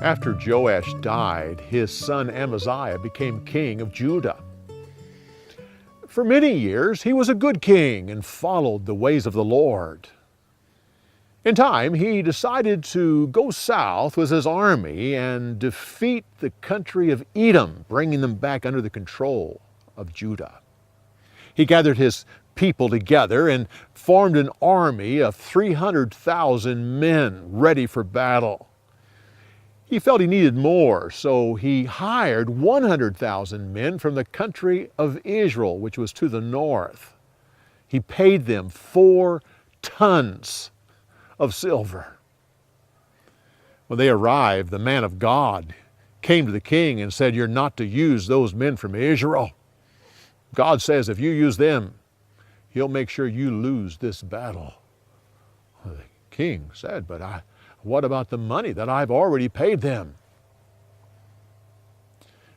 After Joash died, his son Amaziah became king of Judah. For many years, he was a good king and followed the ways of the Lord. In time, he decided to go south with his army and defeat the country of Edom, bringing them back under the control of Judah. He gathered his people together and formed an army of 300,000 men ready for battle. He felt he needed more, so he hired 100,000 men from the country of Israel, which was to the north. He paid them 4 tons of silver. When they arrived, the man of God came to the king and said, "You're not to use those men from Israel. God says if you use them, He'll make sure you lose this battle." Well, the king said, "But what about the money that I've already paid them?"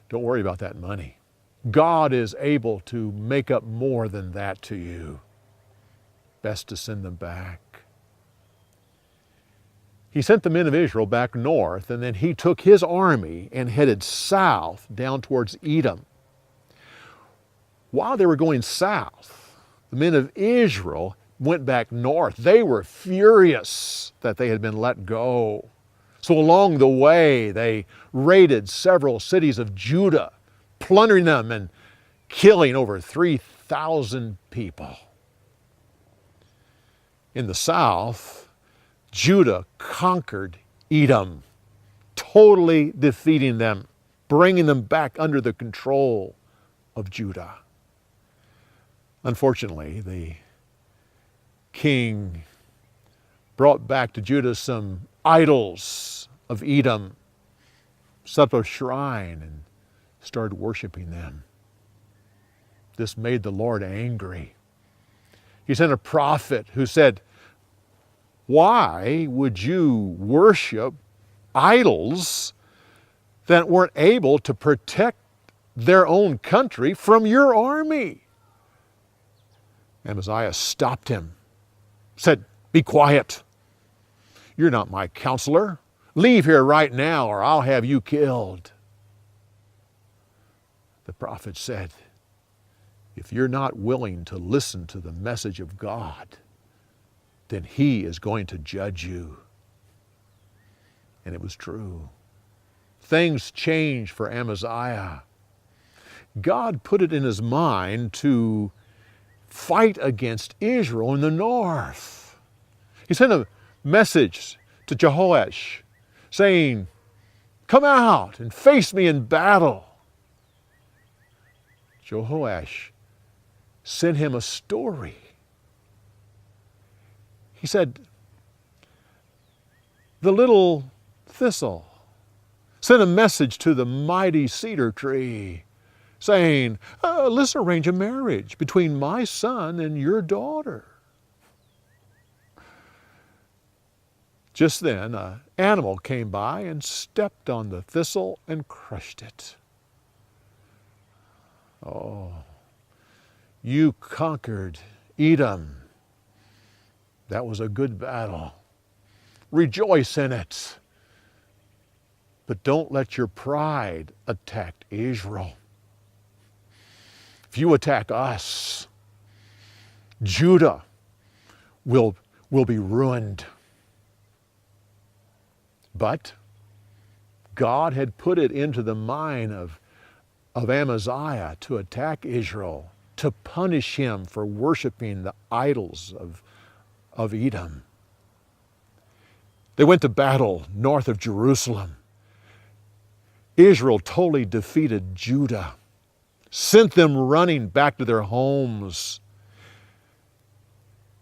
Don't worry about that money. God is able to make up more than that to you. Best to send them back. He sent the men of Israel back north, and then he took his army and headed south down towards Edom. While they were going south, the men of Israel went back north. They were furious that they had been let go. So along the way, they raided several cities of Judah, plundering them and killing over 3,000 people. In the south, Judah conquered Edom, totally defeating them, bringing them back under the control of Judah. Unfortunately, the king brought back to Judah some idols of Edom, set up a shrine and started worshiping them. This made the Lord angry. He sent a prophet who said, "Why would you worship idols that weren't able to protect their own country from your army?" Amaziah stopped him, said, "Be quiet. You're not my counselor. Leave here right now or I'll have you killed." The prophet said, "If you're not willing to listen to the message of God, then He is going to judge you." And it was true. Things changed for Amaziah. God put it in his mind to fight against Israel in the north. He sent a message to Jehoash saying, "Come out and face me in battle." Jehoash sent him a story. He said, "The little Thistle sent a message to the mighty cedar tree saying, let's arrange a marriage between my son and your daughter." Just then, an animal came by and stepped on the thistle and crushed it. "Oh, you conquered Edom. That was a good battle. Rejoice in it. But don't let your pride attack Israel. If you attack us, Judah will be ruined." But God had put it into the mind of Amaziah to attack Israel, to punish him for worshiping the idols of Edom. They went to battle north of Jerusalem. Israel totally defeated Judah, sent them running back to their homes.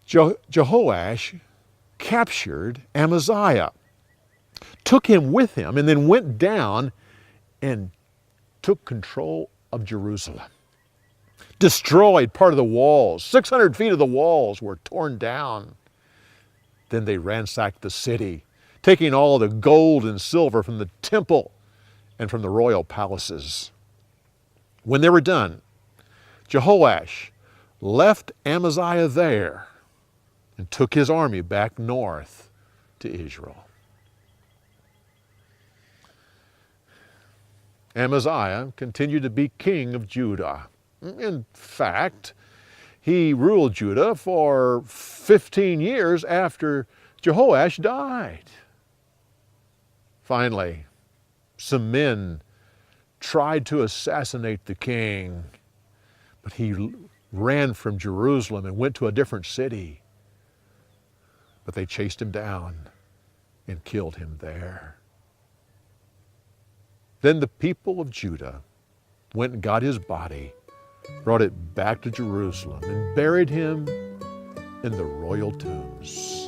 Jehoash captured Amaziah, took him with him, and then went down and took control of Jerusalem. Destroyed part of the walls. 600 feet of the walls were torn down. Then they ransacked the city, taking all the gold and silver from the temple and from the royal palaces. When they were done, Jehoash left Amaziah there and took his army back north to Israel. Amaziah continued to be king of Judah. In fact, he ruled Judah for 15 years after Jehoash died. Finally, some men tried to assassinate the king, but he ran from Jerusalem and went to a different city. But they chased him down and killed him there. Then the people of Judah went and got his body, brought it back to Jerusalem, and buried him in the royal tombs.